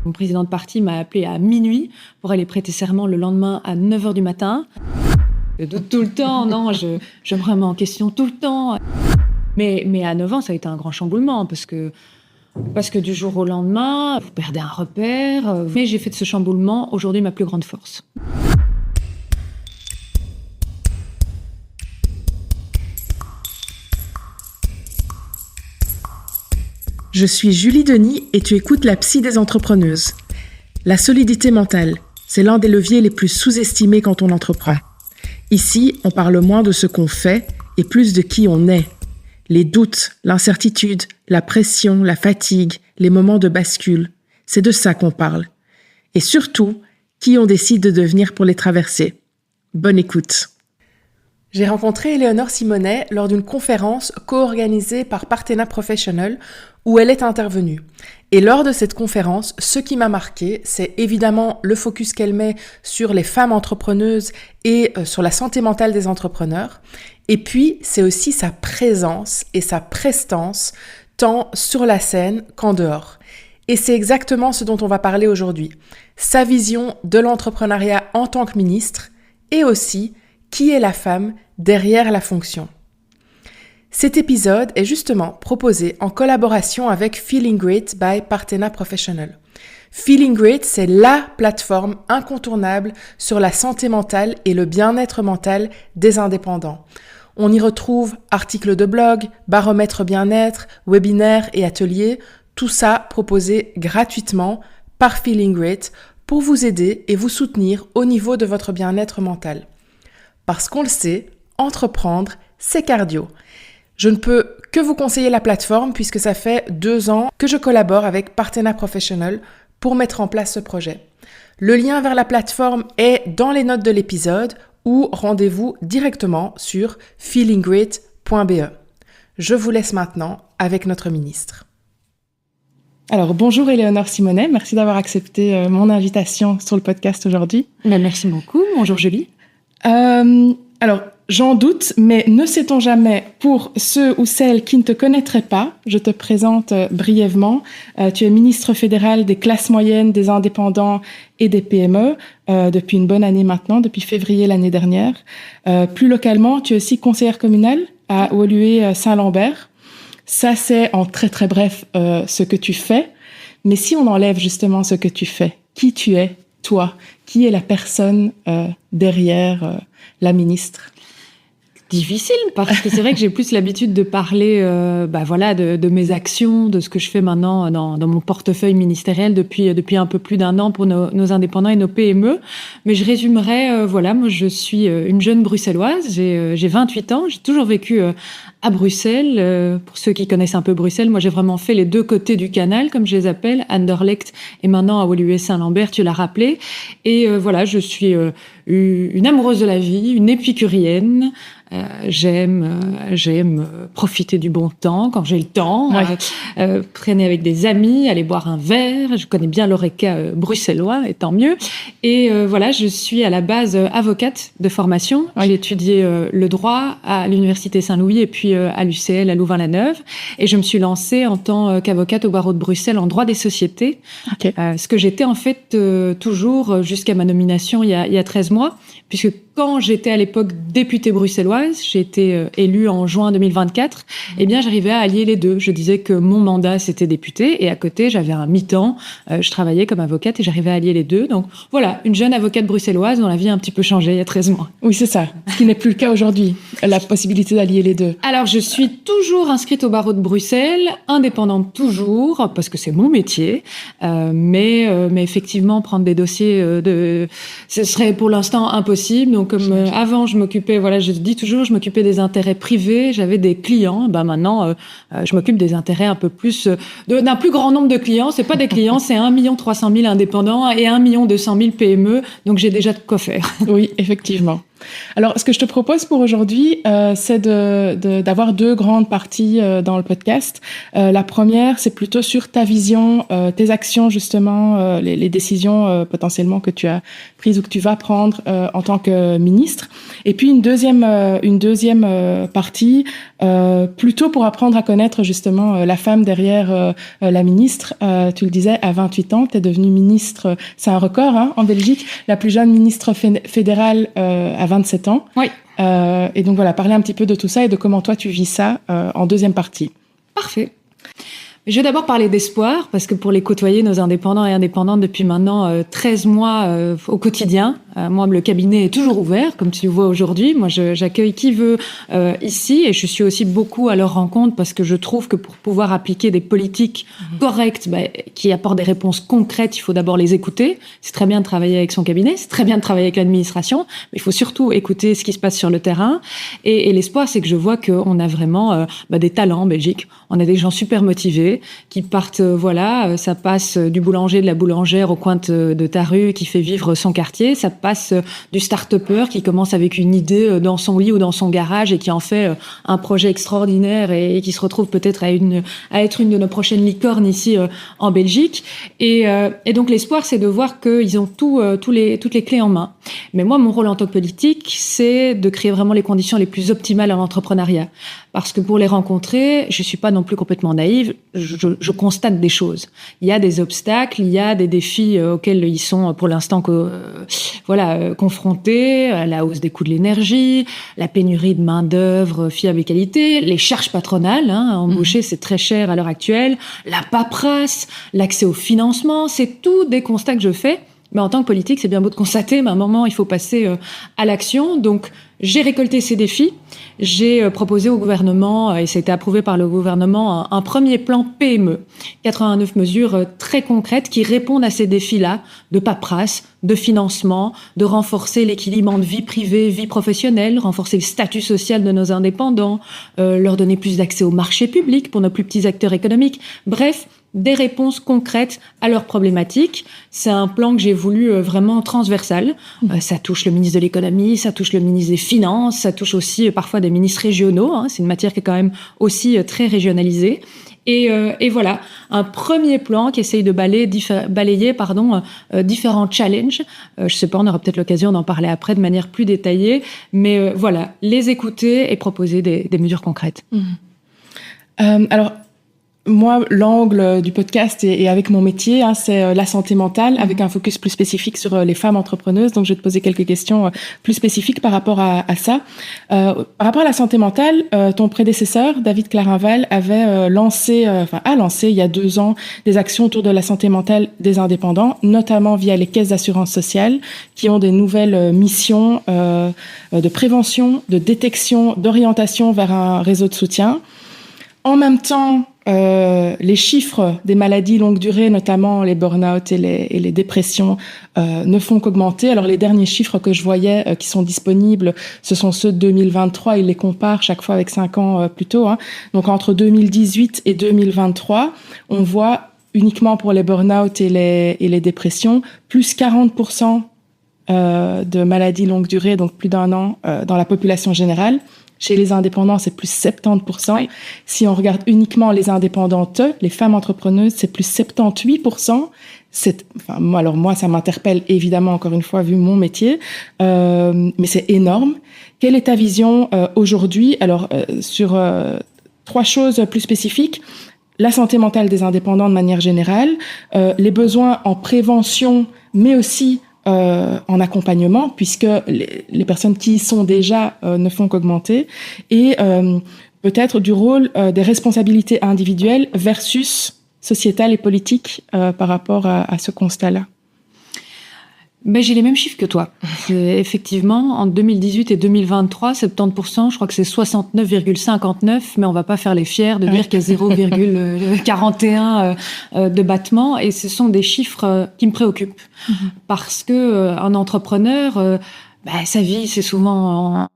Mon président de parti m'a appelé à minuit pour aller prêter serment le lendemain à 9h du matin. Je doute tout le temps, non, je me remets en question tout le temps. Mais à 9 ans, ça a été un grand chamboulement parce que du jour au lendemain, vous perdez un repère. Mais j'ai fait de ce chamboulement aujourd'hui ma plus grande force. Je suis Julie Denis et tu écoutes La Psy des entrepreneuses. La solidité mentale, c'est l'un des leviers les plus sous-estimés quand on entreprend. Ici, on parle moins de ce qu'on fait et plus de qui on est. Les doutes, l'incertitude, la pression, la fatigue, les moments de bascule, c'est de ça qu'on parle. Et surtout, qui on décide de devenir pour les traverser. Bonne écoute. J'ai rencontré Éléonore Simonet lors d'une conférence co-organisée par Partena Professional où elle est intervenue. Et lors de cette conférence, ce qui m'a marqué, c'est évidemment le focus qu'elle met sur les femmes entrepreneuses et sur la santé mentale des entrepreneurs. Et puis, c'est aussi sa présence et sa prestance, tant sur la scène qu'en dehors. Et c'est exactement ce dont on va parler aujourd'hui. Sa vision de l'entrepreneuriat en tant que ministre et aussi qui est la femme derrière la fonction. Cet épisode est justement proposé en collaboration avec Feeling Great by Partena Professional. Feeling Great, c'est la plateforme incontournable sur la santé mentale et le bien-être mental des indépendants. On y retrouve articles de blog, baromètres bien-être, webinaires et ateliers, tout ça proposé gratuitement par Feeling Great pour vous aider et vous soutenir au niveau de votre bien-être mental. Parce qu'on le sait, entreprendre, c'est cardio. Je ne peux que vous conseiller la plateforme puisque ça fait 2 ans que je collabore avec Partena Professional pour mettre en place ce projet. Le lien vers la plateforme est dans les notes de l'épisode ou rendez-vous directement sur feelinggreat.be. Je vous laisse maintenant avec notre ministre. Alors, bonjour Éléonore Simonet, merci d'avoir accepté mon invitation sur le podcast aujourd'hui. Merci beaucoup, bonjour Julie. Alors, j'en doute, mais ne sait-on jamais, pour ceux ou celles qui ne te connaîtraient pas, je te présente brièvement. Tu es ministre fédéral des classes moyennes, des indépendants et des PME depuis une bonne année maintenant, depuis février l'année dernière. Plus localement, tu es aussi conseillère communale à Woluwe-Saint-Lambert. Ça, c'est en très très bref ce que tu fais. Mais si on enlève justement ce que tu fais, qui tu es, toi, qui est la personne derrière la ministre? Difficile, parce que c'est vrai que j'ai plus l'habitude de parler de mes actions, de ce que je fais maintenant dans mon portefeuille ministériel depuis un peu plus d'1 an pour nos indépendants et nos PME. Mais je résumerai, moi je suis une jeune bruxelloise, j'ai 28 ans, j'ai toujours vécu à Bruxelles. Pour ceux qui connaissent un peu Bruxelles, moi j'ai vraiment fait les 2 côtés du canal, comme je les appelle, Anderlecht et maintenant à Woluwe-Saint-Lambert, tu l'as rappelé. Et je suis une amoureuse de la vie, une épicurienne. J'aime profiter du bon temps quand j'ai le temps, traîner avec des amis, aller boire un verre. Je connais bien l'oreca bruxellois, et tant mieux. Et je suis à la base avocate de formation. J'ai étudié le droit à l'Université Saint-Louis et puis à l'UCL à Louvain-la-Neuve. Et je me suis lancée en tant qu'avocate au barreau de Bruxelles en droit des sociétés. Okay. Ce que j'étais en fait toujours jusqu'à ma nomination il y a 13 mois, puisque quand j'étais à l'époque députée bruxelloise, j'ai été élue en juin 2024, j'arrivais à allier les deux. Je disais que mon mandat, c'était député, et à côté, j'avais un mi-temps. Je travaillais comme avocate et j'arrivais à allier les deux. Donc voilà, une jeune avocate bruxelloise dont la vie a un petit peu changé il y a 13 mois. Oui, c'est ça. Ce qui n'est plus le cas aujourd'hui, la possibilité d'allier les deux. Alors, je suis toujours inscrite au barreau de Bruxelles, indépendante toujours, parce que c'est mon métier. Mais effectivement, prendre des dossiers ce serait pour l'instant impossible. Donc, comme avant, je dis toujours, je m'occupais des intérêts privés, j'avais des clients. Maintenant, je m'occupe des intérêts un peu plus d'un plus grand nombre de clients. C'est pas des clients, c'est 1 300 000 indépendants et 1 200 000 PME. Donc, j'ai déjà de quoi faire. Oui, effectivement. Alors, ce que je te propose pour aujourd'hui, c'est d'avoir deux grandes parties dans le podcast. La première, c'est plutôt sur ta vision, tes actions justement, les décisions potentiellement que tu as prises ou que tu vas prendre en tant que ministre. Et puis une deuxième partie, plutôt pour apprendre à connaître justement la femme derrière la ministre. Tu le disais, à 28 ans, tu es devenue ministre, c'est un record en Belgique, la plus jeune ministre fédérale à 27 ans. Oui. Et donc voilà, parler un petit peu de tout ça et de comment toi tu vis ça en deuxième partie. Parfait. Je vais d'abord parler d'espoir, parce que pour les côtoyer, nos indépendants et indépendantes, depuis maintenant 13 mois au quotidien, moi, le cabinet est toujours ouvert, comme tu le vois aujourd'hui. Moi, j'accueille qui veut ici, et je suis aussi beaucoup à leur rencontre, parce que je trouve que pour pouvoir appliquer des politiques correctes, qui apportent des réponses concrètes, il faut d'abord les écouter. C'est très bien de travailler avec son cabinet, c'est très bien de travailler avec l'administration, mais il faut surtout écouter ce qui se passe sur le terrain. Et l'espoir, c'est que je vois qu'on a vraiment des talents en Belgique. On a des gens super motivés, qui partent, ça passe du boulanger, de la boulangère au coin de ta rue, qui fait vivre son quartier. Ça passe du start-upper qui commence avec une idée dans son lit ou dans son garage et qui en fait un projet extraordinaire et qui se retrouve peut-être à être une de nos prochaines licornes ici en Belgique. Et donc l'espoir, c'est de voir qu'ils ont toutes les clés en main. Mais moi, mon rôle en tant que politique, c'est de créer vraiment les conditions les plus optimales à l'entrepreneuriat. Parce que pour les rencontrer, je suis pas non plus complètement naïve, je constate des choses. Il y a des obstacles, il y a des défis auxquels ils sont pour l'instant confrontés, la hausse des coûts de l'énergie, la pénurie de main-d'œuvre fiable et qualité, les charges patronales, embaucher c'est très cher à l'heure actuelle, la paperasse, l'accès au financement, c'est tout des constats que je fais. Mais en tant que politique, c'est bien beau de constater, mais à un moment, il faut passer à l'action. Donc, j'ai récolté ces défis. J'ai proposé au gouvernement, et ça a été approuvé par le gouvernement, un premier plan PME. 89 mesures très concrètes qui répondent à ces défis-là, de paperasse, de financement, de renforcer l'équilibre entre vie privée, vie professionnelle, renforcer le statut social de nos indépendants, leur donner plus d'accès au marché public pour nos plus petits acteurs économiques. Bref, des réponses concrètes à leurs problématiques. C'est un plan que j'ai voulu vraiment transversal. Ça touche le ministre de l'économie, ça touche le ministre des finances, ça touche aussi parfois des ministres régionaux. C'est une matière qui est quand même aussi très régionalisée. Et voilà, un premier plan qui essaye de balayer différents challenges. Je sais pas, on aura peut-être l'occasion d'en parler après de manière plus détaillée. Mais voilà, les écouter et proposer des mesures concrètes. Alors, moi, l'angle du podcast et avec mon métier, c'est la santé mentale, avec un focus plus spécifique sur les femmes entrepreneuses. Donc, je vais te poser quelques questions plus spécifiques par rapport à ça. Par rapport à la santé mentale, ton prédécesseur, David Clarinval, avait lancé il y a 2 ans des actions autour de la santé mentale des indépendants, notamment via les caisses d'assurance sociale, qui ont des nouvelles missions de prévention, de détection, d'orientation vers un réseau de soutien. En même temps, les chiffres des maladies longue durée, notamment les burn-out et les dépressions, ne font qu'augmenter. Alors les derniers chiffres que je voyais qui sont disponibles, ce sont ceux de 2023. Ils les comparent chaque fois avec 5 ans plus tôt. Donc entre 2018 et 2023, on voit uniquement pour les burn-out et les dépressions, plus 40% de maladies longue durée, donc plus d'1 an dans la population générale. Chez les indépendants, c'est plus 70%. Oui. Si on regarde uniquement les indépendantes, les femmes entrepreneuses, c'est plus 78%. Moi, ça m'interpelle évidemment, encore une fois, vu mon métier. Mais c'est énorme. Quelle est ta vision aujourd'hui? Alors, sur 3 choses plus spécifiques. La santé mentale des indépendants de manière générale, les besoins en prévention, mais aussi en accompagnement, puisque les personnes qui y sont déjà ne font qu'augmenter, et peut-être du rôle des responsabilités individuelles versus sociétales et politiques par rapport à ce constat-là. J'ai les mêmes chiffres que toi. Effectivement, en 2018 et 2023, 70%, je crois que c'est 69,59, mais on va pas faire les fiers de dire qu'il y a 0,41 de battement, et ce sont des chiffres qui me préoccupent. Parce que un entrepreneur, sa vie, c'est souvent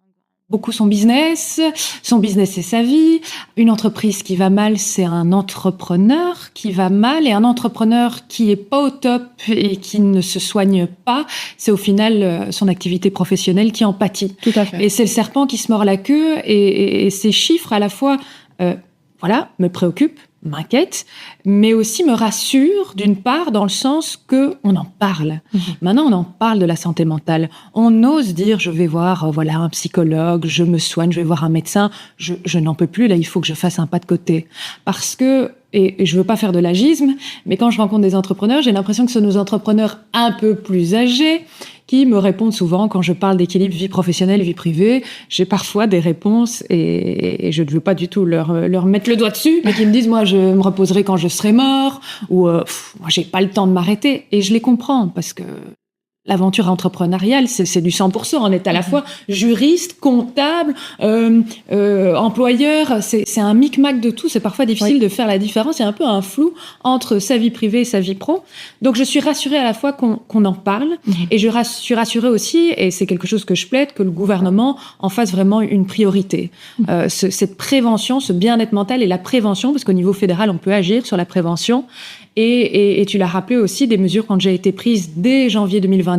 beaucoup son business c'est sa vie. Une entreprise qui va mal, c'est un entrepreneur qui va mal, et un entrepreneur qui est pas au top et qui ne se soigne pas, c'est au final son activité professionnelle qui en pâtit. Tout à fait. Et c'est le serpent qui se mord la queue, et ces chiffres à la fois me préoccupent, m'inquiètent, mais aussi me rassurent d'une part dans le sens que on en parle. Maintenant, on en parle de la santé mentale. On ose dire, je vais voir un psychologue, je me soigne, je vais voir un médecin. Je n'en peux plus, là, il faut que je fasse un pas de côté. Parce que, et je veux pas faire de l'agisme, mais quand je rencontre des entrepreneurs, j'ai l'impression que ce sont nos entrepreneurs un peu plus âgés qui me répondent souvent quand je parle d'équilibre vie professionnelle, vie privée. J'ai parfois des réponses et je ne veux pas du tout leur mettre le doigt dessus, mais qui me disent, moi, je me reposerai quand je serai mort, ou moi, j'ai pas le temps de m'arrêter. Et je les comprends, parce que l'aventure entrepreneuriale, c'est du 100%. On est à la fois juriste, comptable, employeur. C'est un micmac de tout. C'est parfois difficile de faire la différence. Il y a un peu un flou entre sa vie privée et sa vie pro. Donc, je suis rassurée à la fois qu'on en parle. Et je suis rassurée aussi, et c'est quelque chose que je plaide, que le gouvernement en fasse vraiment une priorité. Cette prévention, ce bien-être mental et la prévention, parce qu'au niveau fédéral, on peut agir sur la prévention. Et tu l'as rappelé aussi, des mesures qui ont déjà été prises dès janvier 2024,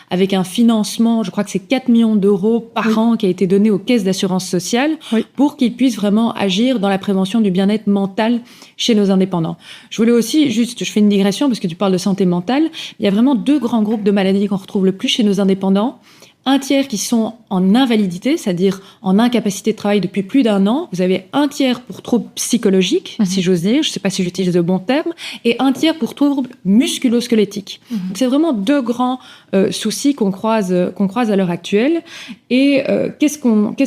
avec un financement, je crois que c'est 4 millions d'euros par an qui a été donné aux caisses d'assurance sociale pour qu'ils puissent vraiment agir dans la prévention du bien-être mental chez nos indépendants. Je voulais aussi, je fais une digression parce que tu parles de santé mentale, il y a vraiment 2 grands groupes de maladies qu'on retrouve le plus chez nos indépendants. Un tiers qui sont en invalidité, c'est-à-dire en incapacité de travail depuis plus d'1 an. Vous avez un tiers pour troubles psychologiques, si j'ose dire, je ne sais pas si j'utilise le bon terme, et un tiers pour troubles musculo-squelettiques. Donc c'est vraiment 2 grands soucis qu'on croise à l'heure actuelle. Et qu'est-ce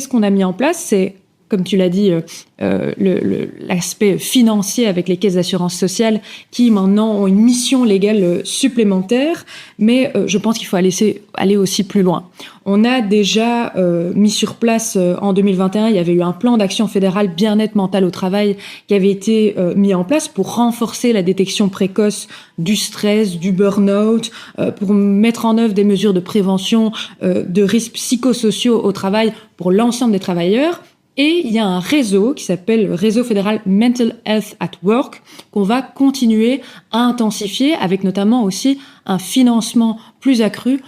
qu'on a mis en place ? C'est, comme tu l'as dit, l'aspect financier avec les caisses d'assurance sociale qui maintenant ont une mission légale supplémentaire, mais je pense qu'il faut aller aussi plus loin. On a déjà mis sur place en 2021, il y avait eu un plan d'action fédéral bien-être mental au travail qui avait été mis en place pour renforcer la détection précoce du stress, du burn-out, pour mettre en œuvre des mesures de prévention de risques psychosociaux au travail pour l'ensemble des travailleurs. Et il y a un réseau qui s'appelle le Réseau fédéral Mental Health at Work qu'on va continuer à intensifier avec notamment aussi un financement plus accru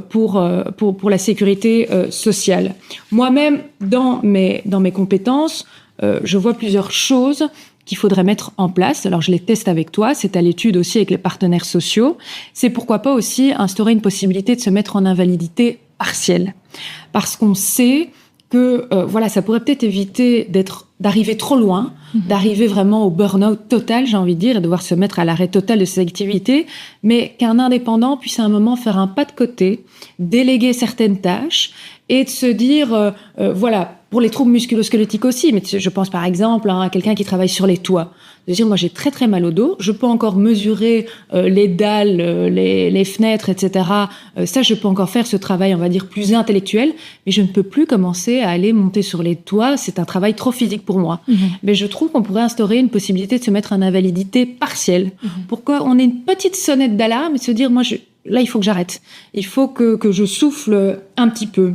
pour la sécurité sociale. Moi-même, dans mes compétences, je vois plusieurs choses qu'il faudrait mettre en place. Alors, je les teste avec toi. C'est à l'étude aussi avec les partenaires sociaux. C'est pourquoi pas aussi instaurer une possibilité de se mettre en invalidité partielle. Parce qu'on sait que ça pourrait peut-être éviter d'arriver trop loin, d'arriver vraiment au burn-out total, j'ai envie de dire, et devoir se mettre à l'arrêt total de ses activités, mais qu'un indépendant puisse à un moment faire un pas de côté, déléguer certaines tâches et de se dire, pour les troubles musculo-squelettiques aussi, mais je pense par exemple à quelqu'un qui travaille sur les toits, de dire, moi j'ai très très mal au dos, je peux encore mesurer les dalles, les fenêtres, etc. Ça, je peux encore faire ce travail, on va dire, plus intellectuel, mais je ne peux plus commencer à aller monter sur les toits, c'est un travail trop physique pour moi. Mais je trouve qu'on pourrait instaurer une possibilité de se mettre en invalidité partielle, pour qu'on ait une petite sonnette d'alarme et se dire, moi, là, il faut que j'arrête. Il faut que je souffle un petit peu.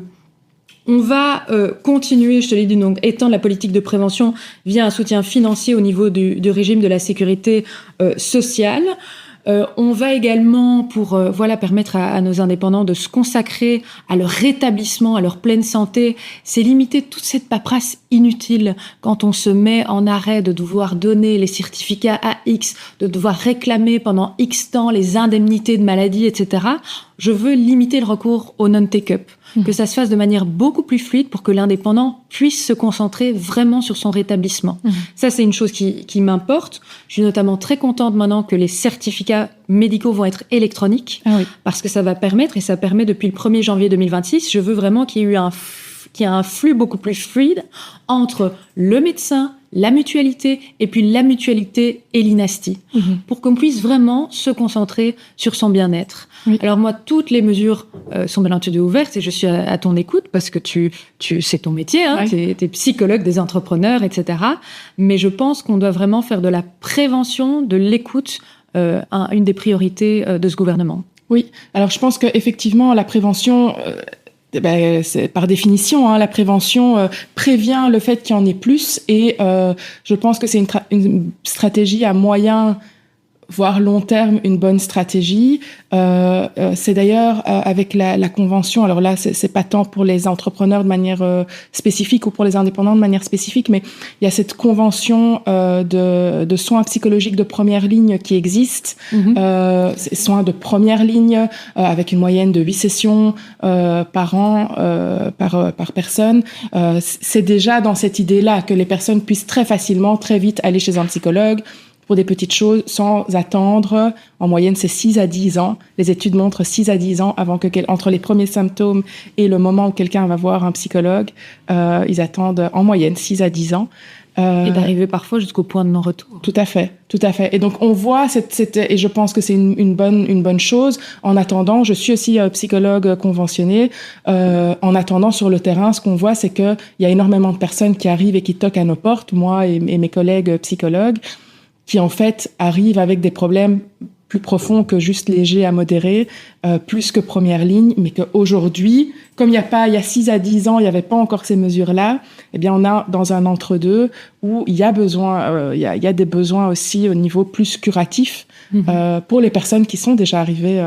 On va continuer, je te l'ai dit, donc étendre la politique de prévention via un soutien financier au niveau du régime de la sécurité sociale. On va également, pour permettre à nos indépendants de se consacrer à leur rétablissement, à leur pleine santé, c'est limiter toute cette paperasse inutile quand on se met en arrêt de devoir donner les certificats à X, de devoir réclamer pendant X temps les indemnités de maladie, etc. Je veux limiter le recours au non-take-up, que ça se fasse de manière beaucoup plus fluide pour que l'indépendant puisse se concentrer vraiment sur son rétablissement. Ça, c'est une chose qui m'importe. Je suis notamment très contente maintenant que les certificats médicaux vont être électroniques, parce que ça va permettre, et ça permet depuis le 1er janvier 2026, je veux vraiment qu'il y ait un flux beaucoup plus fluide entre le médecin, la mutualité, et puis la mutualité et l'INASTI, pour qu'on puisse vraiment se concentrer sur son bien-être. Alors moi, toutes les mesures sont bien entendu ouvertes et je suis à ton écoute parce que c'est ton métier, t'es psychologue des entrepreneurs, etc. Mais je pense qu'on doit vraiment faire de la prévention, de l'écoute, une des priorités de ce gouvernement. Oui, alors je pense qu'effectivement, la prévention... c'est par définition, la prévention prévient le fait qu'il y en ait plus, et je pense que c'est une stratégie à moyen voire long terme, une bonne stratégie. C'est d'ailleurs avec la convention, alors là c'est pas tant pour les entrepreneurs de manière spécifique ou pour les indépendants de manière spécifique, mais il y a cette convention de soins psychologiques de première ligne qui existe, soins de première ligne avec une moyenne de 8 sessions par an par personne. C'est déjà dans cette idée-là que les personnes puissent très facilement, très vite aller chez un psychologue pour des petites choses, sans attendre. En moyenne, c'est 6 à 10 ans. Les études montrent 6 à 10 ans avant entre les premiers symptômes et le moment où quelqu'un va voir un psychologue. Ils attendent en moyenne 6 à 10 ans. Et d'arriver parfois jusqu'au point de non-retour. Tout à fait. Et donc, on voit et je pense que c'est une bonne chose. En attendant, je suis aussi psychologue conventionnée. En attendant, sur le terrain, ce qu'on voit, c'est qu'il y a énormément de personnes qui arrivent et qui toquent à nos portes, moi et mes collègues psychologues, qui en fait arrivent avec des problèmes plus profonds que juste légers à modérés, plus que première ligne, mais qu'aujourd'hui, comme il y a 6 à 10 ans, il n'y avait pas encore ces mesures-là, eh bien on a dans un entre-deux où il y a besoin, il y a des besoins aussi au niveau plus curatif pour les personnes qui sont déjà arrivées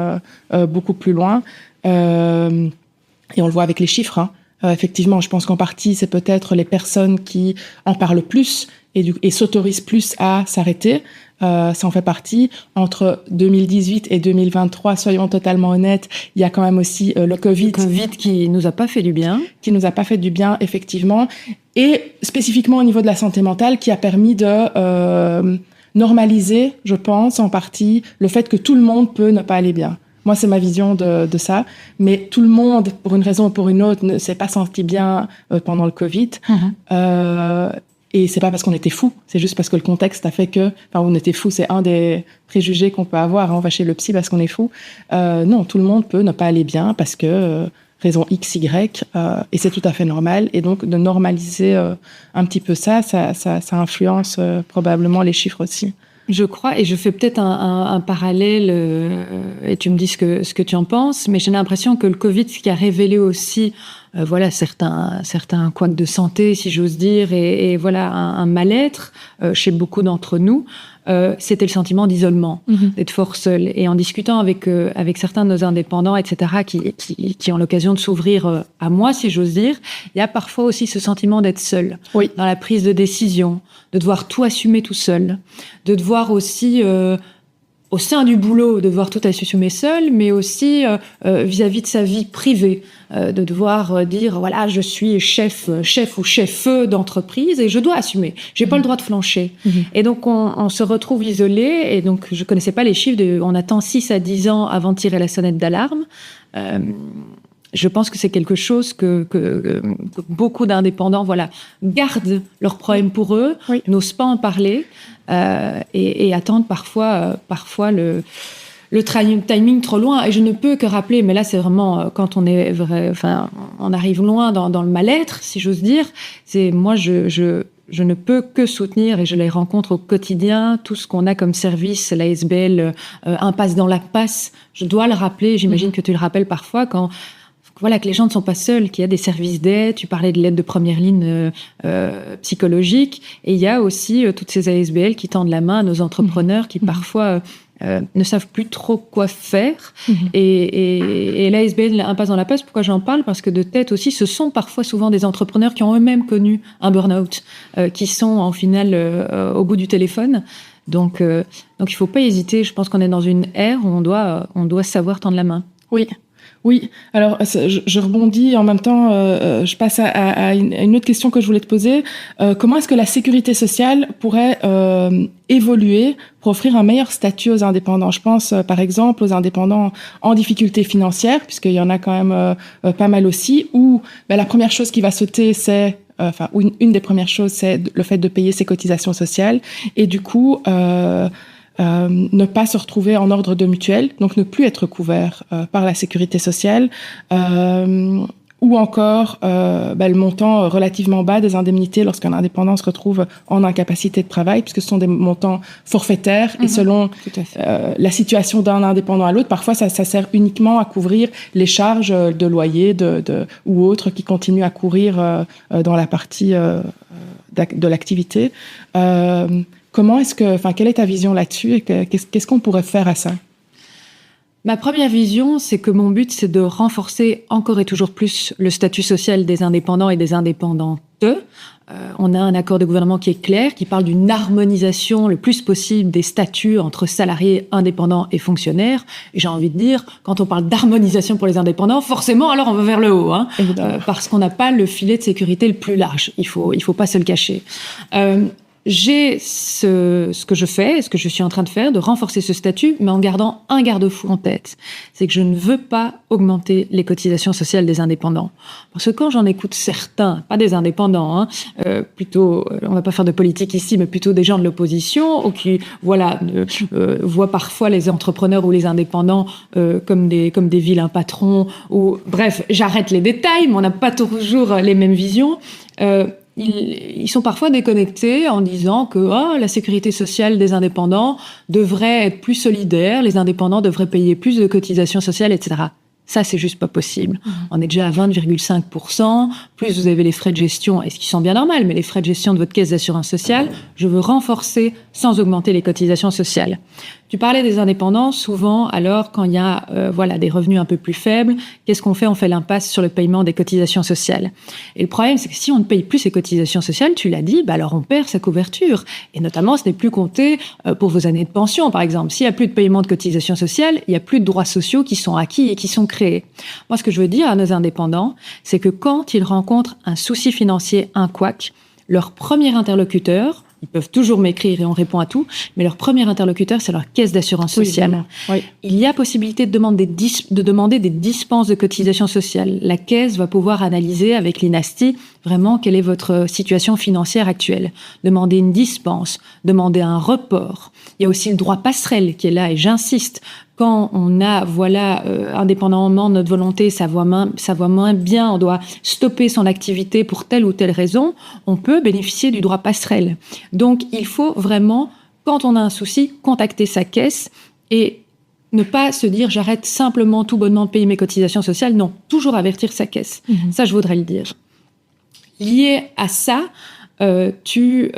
beaucoup plus loin. Et on le voit avec les chiffres, effectivement, je pense qu'en partie, c'est peut-être les personnes qui en parlent plus et s'autorisent plus à s'arrêter. Ça en fait partie. Entre 2018 et 2023, soyons totalement honnêtes, il y a quand même aussi le Covid. Le Covid qui nous a pas fait du bien. Qui nous a pas fait du bien, effectivement. Et spécifiquement au niveau de la santé mentale, qui a permis de normaliser, je pense, en partie, le fait que tout le monde peut ne pas aller bien. Moi, c'est ma vision de ça. Mais tout le monde, pour une raison ou pour une autre, ne s'est pas senti bien pendant le Covid. Et c'est pas parce qu'on était fou, c'est juste parce que le contexte a fait on était fou, c'est un des préjugés qu'on peut avoir. On va chez le psy parce qu'on est fou. Non, tout le monde peut ne pas aller bien parce que raison X, Y, et c'est tout à fait normal. Et donc, de normaliser un petit peu ça influence probablement les chiffres aussi. Je crois, et je fais peut-être un parallèle, et tu me dis ce que tu en penses, mais j'ai l'impression que le Covid, ce qui a révélé aussi, certains couacs de santé, si j'ose dire, et voilà, un mal-être chez beaucoup d'entre nous, c'était le sentiment d'isolement, d'être fort seul. Et en discutant avec certains de nos indépendants, etc., qui ont l'occasion de s'ouvrir à moi, si j'ose dire, il y a parfois aussi ce sentiment d'être seul dans la prise de décision, de devoir tout assumer tout seul, de devoir aussi, au sein du boulot, de devoir tout assumer seul, mais aussi vis-à-vis de sa vie privée, de devoir dire, voilà, je suis chef ou chef d'entreprise et je dois assumer. J'ai pas le droit de flancher. Et donc, on se retrouve isolé. Et donc, je connaissais pas les chiffres. On attend 6 à 10 ans avant de tirer la sonnette d'alarme. Je pense que c'est quelque chose que beaucoup d'indépendants, gardent leurs problèmes pour eux, n'osent pas en parler, et attendent parfois le timing trop loin. Et je ne peux que rappeler, mais là c'est vraiment quand on est on arrive loin dans le mal-être, si j'ose dire. C'est moi je ne peux que soutenir, et je les rencontre au quotidien, tout ce qu'on a comme service, l'ASBL, Impasse dans la passe. Je dois le rappeler, j'imagine que tu le rappelles parfois, que les gens ne sont pas seuls, qu'il y a des services d'aide. Tu parlais de l'aide de première ligne psychologique. Et il y a aussi toutes ces ASBL qui tendent la main à nos entrepreneurs qui parfois ne savent plus trop quoi faire. Et l'ASBL Impasse dans la passe, pourquoi j'en parle? Parce que de tête aussi, ce sont parfois souvent des entrepreneurs qui ont eux-mêmes connu un burn-out, qui sont en finale au bout du téléphone. Donc il faut pas hésiter. Je pense qu'on est dans une ère où on doit savoir tendre la main. Oui, alors je rebondis en même temps, je passe à une autre question que je voulais te poser. Comment est-ce que la sécurité sociale pourrait évoluer pour offrir un meilleur statut aux indépendants? Je pense par exemple aux indépendants en difficulté financière, puisqu'il y en a quand même pas mal aussi, où la première chose qui va sauter, c'est une des premières choses, c'est le fait de payer ses cotisations sociales, et du coup ne pas se retrouver en ordre de mutuelle, donc ne plus être couvert par la sécurité sociale. ou encore le montant relativement bas des indemnités lorsqu'un indépendant se retrouve en incapacité de travail, puisque ce sont des montants forfaitaires et selon la situation d'un indépendant à l'autre, parfois ça sert uniquement à couvrir les charges de loyer ou autres qui continuent à courir dans la partie de l'activité. Quelle est ta vision là-dessus et qu'est-ce qu'on pourrait faire à ça? Ma première vision, c'est que mon but, c'est de renforcer encore et toujours plus le statut social des indépendants et des indépendantes. On a un accord de gouvernement qui est clair, qui parle d'une harmonisation le plus possible des statuts entre salariés, indépendants et fonctionnaires. Et j'ai envie de dire, quand on parle d'harmonisation pour les indépendants, forcément, alors on va vers le haut, parce qu'on n'a pas le filet de sécurité le plus large. Il faut pas se le cacher. J'ai ce que je fais, ce que je suis en train de faire, de renforcer ce statut, mais en gardant un garde-fou en tête. C'est que je ne veux pas augmenter les cotisations sociales des indépendants. Parce que quand j'en écoute certains, pas des indépendants, plutôt, on va pas faire de politique ici, mais plutôt des gens de l'opposition, ou qui, voient parfois les entrepreneurs ou les indépendants comme des vilains patrons, ou bref, j'arrête les détails, mais on n'a pas toujours les mêmes visions. Ils sont parfois déconnectés en disant que la sécurité sociale des indépendants devrait être plus solidaire, les indépendants devraient payer plus de cotisations sociales, etc. Ça, c'est juste pas possible. On est déjà à 20,5%. Plus vous avez les frais de gestion, et ce qui sont bien normal, mais les frais de gestion de votre caisse d'assurance sociale, je veux renforcer sans augmenter les cotisations sociales. Tu parlais des indépendants, souvent, alors, quand il y a des revenus un peu plus faibles, qu'est-ce qu'on fait? On fait l'impasse sur le paiement des cotisations sociales. Et le problème, c'est que si on ne paye plus ces cotisations sociales, tu l'as dit, alors on perd sa couverture. Et notamment, ce n'est plus compté pour vos années de pension, par exemple. S'il n'y a plus de paiement de cotisations sociales, il n'y a plus de droits sociaux qui sont acquis et qui sont créés. Moi, ce que je veux dire à nos indépendants, c'est que quand ils rencontrent un souci financier, un couac, leur premier interlocuteur, ils peuvent toujours m'écrire et on répond à tout, mais leur premier interlocuteur, c'est leur caisse d'assurance sociale. Oui. Il y a possibilité de demander des dispenses de cotisation sociale. La caisse va pouvoir analyser avec l'INASTI vraiment quelle est votre situation financière actuelle. Demander une dispense, demander un report. Il y a aussi le droit passerelle qui est là, et j'insiste. Quand on a, indépendamment de notre volonté, ça va moins bien, on doit stopper son activité pour telle ou telle raison, on peut bénéficier du droit passerelle. Donc, il faut vraiment, quand on a un souci, contacter sa caisse et ne pas se dire « j'arrête simplement tout bonnement de payer mes cotisations sociales ». Non, toujours avertir sa caisse. Ça, je voudrais le dire. Lié à ça, tu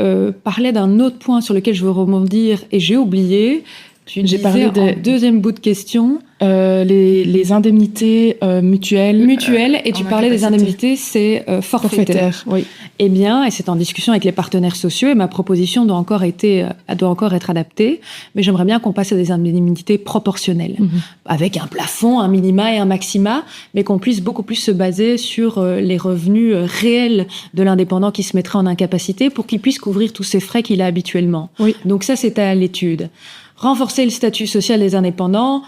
parlais d'un autre point sur lequel je veux rebondir et j'ai oublié. J'ai parlé en deuxième bout de question. Les indemnités mutuelles. Et tu parlais des indemnités, c'est forfaitaire. Oui. Eh bien, et c'est en discussion avec les partenaires sociaux, et ma proposition doit encore être adaptée, mais j'aimerais bien qu'on passe à des indemnités proportionnelles, avec un plafond, un minima et un maxima, mais qu'on puisse beaucoup plus se baser sur les revenus réels de l'indépendant qui se mettrait en incapacité pour qu'il puisse couvrir tous ses frais qu'il a habituellement. Oui. Donc ça, c'est à l'étude. Renforcer le statut social des indépendants,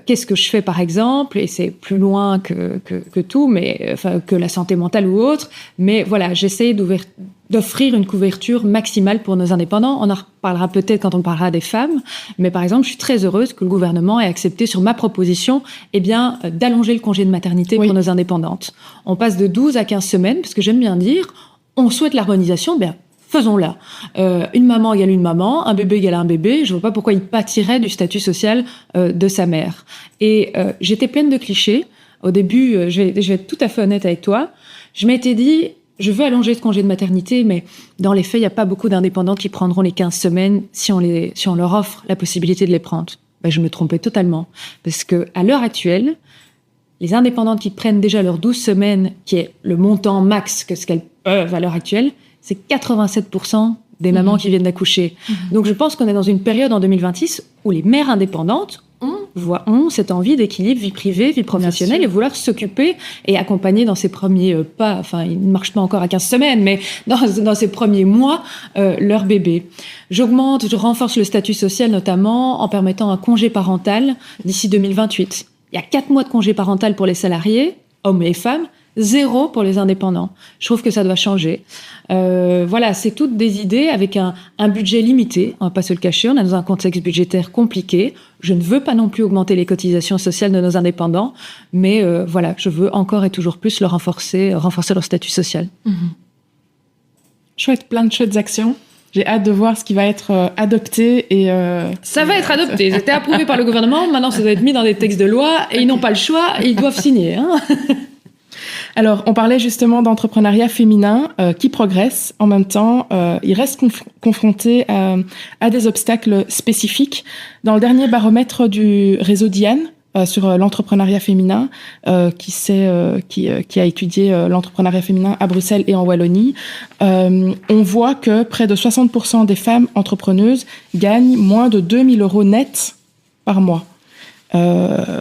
qu'est-ce que je fais par exemple, et c'est plus loin que tout, mais que la santé mentale ou autre, mais voilà, j'essaie d'offrir une couverture maximale pour nos indépendants. On en reparlera peut-être quand on parlera des femmes, mais par exemple, je suis très heureuse que le gouvernement ait accepté sur ma proposition, d'allonger le congé de maternité pour nos indépendantes. On passe de 12 à 15 semaines, parce que j'aime bien dire, on souhaite l'harmonisation, faisons-la. Une maman égale une maman, un bébé égale un bébé. Je ne vois pas pourquoi il pâtirait du statut social de sa mère. Et j'étais pleine de clichés. Au début, je vais être tout à fait honnête avec toi. Je m'étais dit, je veux allonger ce congé de maternité, mais dans les faits, il n'y a pas beaucoup d'indépendantes qui prendront les 15 semaines si on leur offre la possibilité de les prendre. Je me trompais totalement. Parce que à l'heure actuelle, les indépendantes qui prennent déjà leurs 12 semaines, qui est le montant max que ce qu'elles peuvent à l'heure actuelle, c'est 87% des mamans qui viennent d'accoucher. Donc je pense qu'on est dans une période en 2026 où les mères indépendantes ont cette envie d'équilibre vie privée, vie professionnelle et vouloir s'occuper et accompagner dans ces premiers pas, ils ne marchent pas encore à 15 semaines, mais dans ces premiers mois, leur bébé. Je renforce le statut social notamment en permettant un congé parental d'ici 2028. Il y a 4 mois de congé parental pour les salariés, hommes et femmes, 0 pour les indépendants. Je trouve que ça doit changer. Voilà, c'est toutes des idées avec un budget limité. On va pas se le cacher, on est dans un contexte budgétaire compliqué. Je ne veux pas non plus augmenter les cotisations sociales de nos indépendants, mais voilà, je veux encore et toujours plus leur renforcer leur statut social. Chouette, plein de chouettes actions. J'ai hâte de voir ce qui va être adopté. Ça va être adopté. C'était approuvé par le gouvernement. Maintenant, ça doit être mis dans des textes de loi et ils n'ont pas le choix. Ils doivent signer. Hein. Alors, on parlait justement d'entrepreneuriat féminin qui progresse. En même temps, il reste confronté à des obstacles spécifiques. Dans le dernier baromètre du réseau Diane, sur l'entrepreneuriat féminin, qui a étudié l'entrepreneuriat féminin à Bruxelles et en Wallonie, on voit que près de 60% des femmes entrepreneuses gagnent moins de 2 000 € net par mois. Que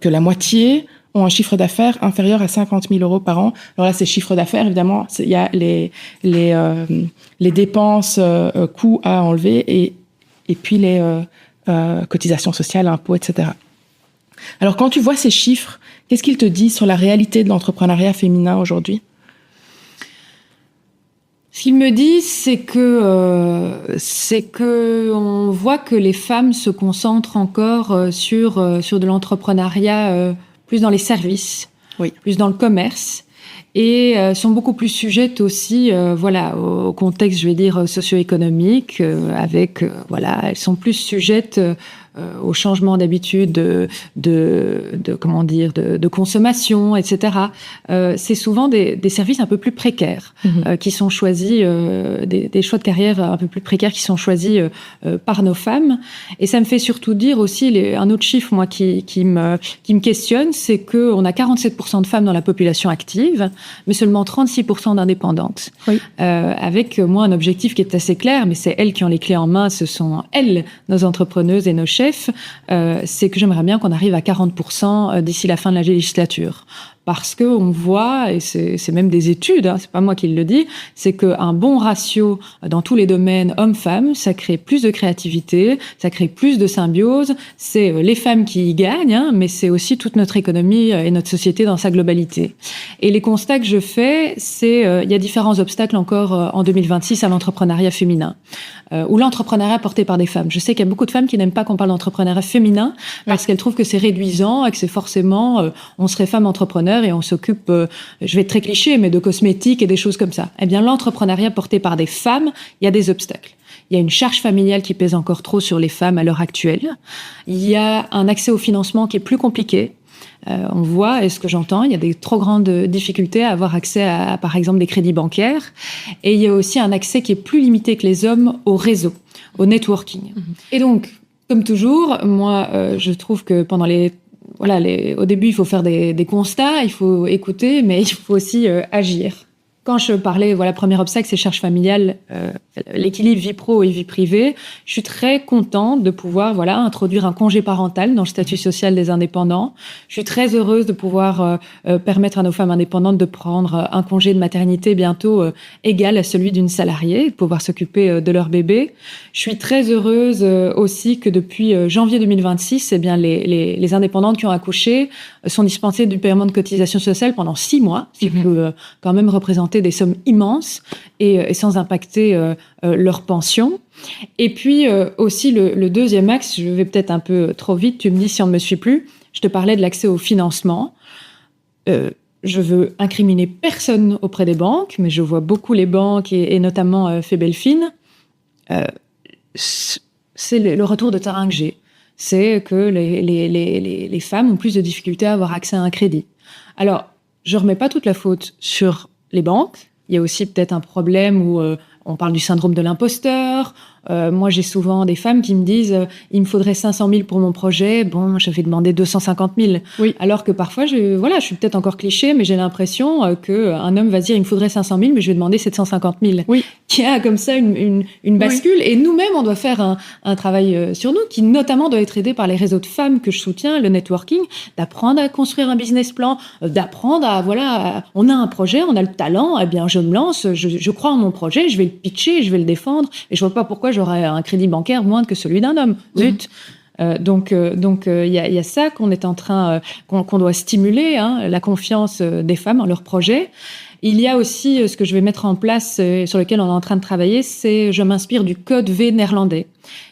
la moitié ont un chiffre d'affaires inférieur à 50 000 € par an. Alors là, c'est chiffre d'affaires, évidemment, il y a les dépenses, coûts à enlever et puis les cotisations sociales, impôts, etc. Alors, quand tu vois ces chiffres, qu'est-ce qu'ils te disent sur la réalité de l'entrepreneuriat féminin aujourd'hui ? Ce qu'ils me disent, c'est que on voit que les femmes se concentrent encore sur de l'entrepreneuriat plus dans les services, oui, plus dans le commerce. Et sont beaucoup plus sujettes aussi, au contexte, je vais dire, socio-économique, elles sont plus sujettes au changement d'habitude de consommation, etc. C'est souvent des services un peu plus précaires qui sont choisis, des choix de carrière un peu plus précaires qui sont choisis par nos femmes. Et ça me fait surtout dire aussi un autre chiffre, moi, qui me questionne, c'est que on a 47% de femmes dans la population active, mais seulement 36% d'indépendantes. Oui. Avec moi un objectif qui est assez clair, mais c'est elles qui ont les clés en main, ce sont elles, nos entrepreneuses et nos chefs. C'est que j'aimerais bien qu'on arrive à 40% d'ici la fin de la législature. Parce que on voit, et c'est même des études, c'est pas moi qui le dis, c'est qu'un bon ratio dans tous les domaines hommes-femmes, ça crée plus de créativité, ça crée plus de symbiose. C'est les femmes qui y gagnent, mais c'est aussi toute notre économie et notre société dans sa globalité. Et les constats que je fais, c'est il y a différents obstacles encore en 2026 à l'entrepreneuriat féminin. Ou l'entrepreneuriat porté par des femmes. Je sais qu'il y a beaucoup de femmes qui n'aiment pas qu'on parle d'entrepreneuriat féminin parce qu'elles trouvent que c'est réduisant et que c'est forcément on serait femme entrepreneur et on s'occupe, je vais être très cliché, mais de cosmétiques et des choses comme ça. Eh bien, l'entrepreneuriat porté par des femmes, il y a des obstacles. Il y a une charge familiale qui pèse encore trop sur les femmes à l'heure actuelle. Il y a un accès au financement qui est plus compliqué. On voit, et ce que j'entends, il y a des trop grandes difficultés à avoir accès à, par exemple, des crédits bancaires. Et il y a aussi un accès qui est plus limité que les hommes au réseau, au networking. Et donc, comme toujours, moi, je trouve que pendant au début, il faut faire des constats, il faut écouter, mais il faut aussi agir. Quand je parlais, premier obstacle, c'est charge familiale, l'équilibre vie pro et vie privée. Je suis très contente de pouvoir, introduire un congé parental dans le statut social des indépendants. Je suis très heureuse de pouvoir permettre à nos femmes indépendantes de prendre un congé de maternité bientôt égal à celui d'une salariée, de pouvoir s'occuper de leur bébé. Je suis très heureuse aussi que depuis janvier 2026, les indépendantes qui ont accouché sont dispensées du paiement de cotisation sociale pendant 6 mois, ce qui peut quand même représenter des sommes immenses et sans impacter leur pension. Et puis aussi le deuxième axe, je vais peut-être un peu trop vite, tu me dis si on ne me suit plus, je te parlais de l'accès au financement. Je veux incriminer personne auprès des banques, mais je vois beaucoup les banques et notamment Febelfin. C'est le retour de terrain que j'ai. C'est que les femmes ont plus de difficultés à avoir accès à un crédit. Alors, je remets pas toute la faute sur les banques. Il y a aussi peut-être un problème où on parle du syndrome de l'imposteur. Moi, j'ai souvent des femmes qui me disent il me faudrait 500 000 pour mon projet. Bon, je vais demander 250 000. Oui. Alors que parfois, je suis peut-être encore cliché, mais j'ai l'impression qu'un homme va se dire il me faudrait 500 000, mais je vais demander 750 000. Oui. Qui a comme ça une bascule. Oui. Et nous-mêmes, on doit faire un travail sur nous, qui notamment doit être aidé par les réseaux de femmes que je soutiens, le networking, d'apprendre à construire un business plan, d'apprendre on a un projet, on a le talent, eh bien, je me lance, je crois en mon projet, je vais le pitcher, je vais le défendre, et je vois pas pourquoi j'aurais un crédit bancaire moindre que celui d'un homme. Zut. Donc, il y a ça qu'on est en train, qu'on doit stimuler, hein, la confiance des femmes en leurs projets. Il y a aussi ce que je vais mettre en place, sur lequel on est en train de travailler, c'est je m'inspire du code V néerlandais.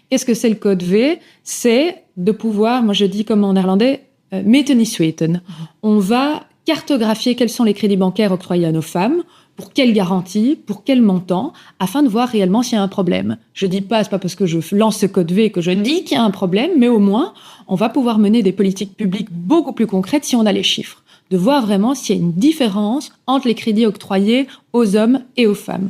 Qu'est-ce que c'est le code V? C'est de pouvoir, moi je dis comme en néerlandais, meten is weten. On va cartographier quels sont les crédits bancaires octroyés à nos femmes, pour quelle garantie, pour quel montant, afin de voir réellement s'il y a un problème. Je dis pas, c'est pas parce que je lance ce code V que je dis qu'il y a un problème, mais au moins, on va pouvoir mener des politiques publiques beaucoup plus concrètes si on a les chiffres. De voir vraiment s'il y a une différence entre les crédits octroyés aux hommes et aux femmes.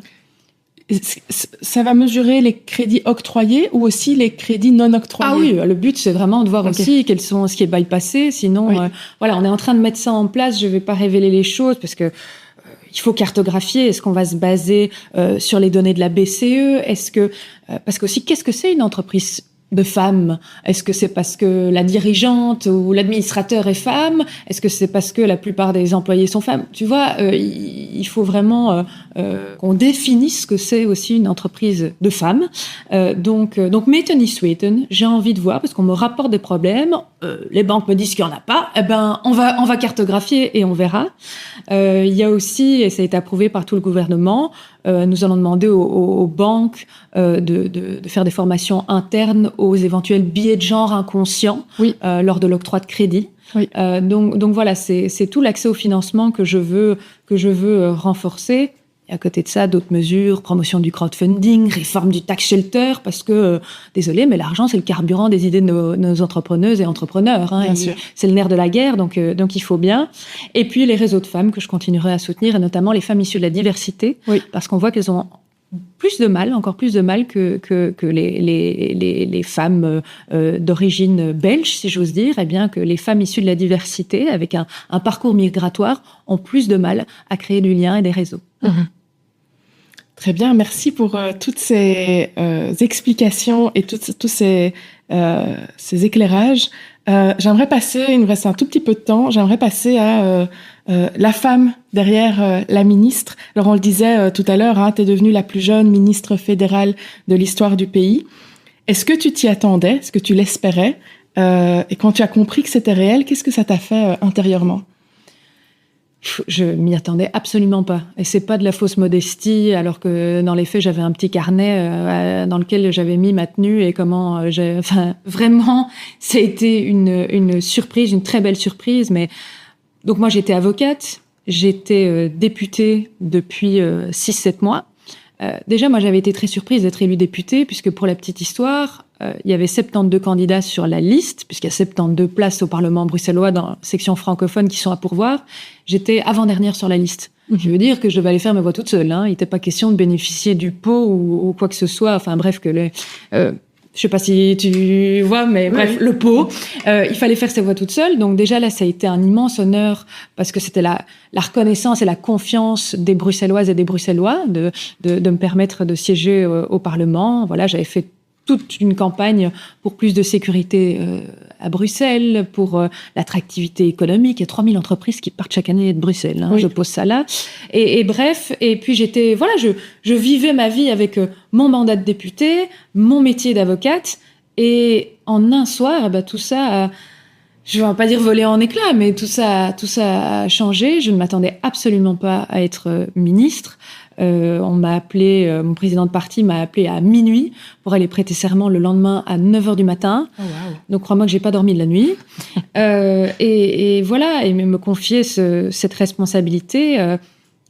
Ça va mesurer les crédits octroyés ou aussi les crédits non octroyés? Ah oui, le but c'est vraiment de voir aussi quels sont ce qui est bypassé. Sinon, oui. Voilà, on est en train de mettre ça en place. Je vais pas révéler les choses parce que il faut cartographier. Est-ce qu'on va se baser sur les données de la BCE? Est-ce que parce que aussi, qu'est-ce que c'est une entreprise de femmes? Est-ce que c'est parce que la dirigeante ou l'administrateur est femme? Est-ce que c'est parce que la plupart des employés sont femmes? Tu vois, il faut vraiment qu'on définisse ce que c'est aussi une entreprise de femmes. Donc meten is weten, j'ai envie de voir parce qu'on me rapporte des problèmes. Les banques me disent qu'il y en a pas. Eh ben, on va cartographier et on verra. Il y a aussi, et ça a été approuvé par tout le gouvernement, nous allons demander aux banques de faire des formations internes aux éventuels biais de genre inconscients lors de l'octroi de crédit. Oui. Donc voilà, c'est tout l'accès au financement que je veux renforcer. Et à côté de ça, d'autres mesures, promotion du crowdfunding, réforme du tax shelter, parce que, désolé, mais l'argent, c'est le carburant des idées de nos entrepreneuses et entrepreneurs. Hein, bien sûr. C'est le nerf de la guerre, donc il faut bien. Et puis les réseaux de femmes que je continuerai à soutenir, et notamment les femmes issues de la diversité, parce qu'on voit qu'elles ont encore plus de mal que les femmes d'origine belge, si j'ose dire, et bien que les femmes issues de la diversité, avec un parcours migratoire, ont plus de mal à créer du lien et des réseaux. Mmh. Très bien, merci pour toutes ces explications et tous ces éclairages. J'aimerais passer, il nous reste un tout petit peu de temps, j'aimerais passer à la femme derrière la ministre. Alors on le disait tout à l'heure, tu es devenue la plus jeune ministre fédérale de l'histoire du pays. Est-ce que tu t'y attendais? Est-ce que tu l'espérais? Et quand tu as compris que c'était réel, qu'est-ce que ça t'a fait intérieurement? Je m'y attendais absolument pas. Et c'est pas de la fausse modestie, alors que dans les faits, j'avais un petit carnet dans lequel j'avais mis ma tenue et comment enfin, vraiment, ça a été une surprise, une très belle surprise. Mais donc moi, j'étais avocate, j'étais députée depuis 6-7 mois. Déjà, moi, j'avais été très surprise d'être élue députée, puisque pour la petite histoire, il y avait 72 candidats sur la liste, puisqu'il y a 72 places au Parlement bruxellois dans la section francophone qui sont à pourvoir. J'étais avant-dernière sur la liste. Je veux dire que je devais aller faire ma voix toute seule. Hein. Il n'était pas question de bénéficier du pot ou quoi que ce soit. Enfin bref, je sais pas si tu vois, mais bref, le pot. Il fallait faire ses voix toute seule. Donc déjà là, ça a été un immense honneur parce que c'était la reconnaissance et la confiance des Bruxelloises et des Bruxellois de me permettre de siéger au Parlement. Voilà, j'avais fait toute une campagne pour plus de sécurité à Bruxelles, pour l'attractivité économique. Il y a 3000 entreprises qui partent chaque année de Bruxelles. Hein, je pose ça là. Et bref, et puis je vivais ma vie avec mon mandat de députée, mon métier d'avocate, et en un soir, tout ça, je ne vais pas dire voler en éclats, mais tout ça a changé. Je ne m'attendais absolument pas à être ministre. On m'a appelé, mon président de parti m'a appelé à minuit pour aller prêter serment le lendemain à 9h du matin. Oh, wow. Donc, crois-moi que j'ai pas dormi de la nuit. Et voilà, et me confier cette responsabilité,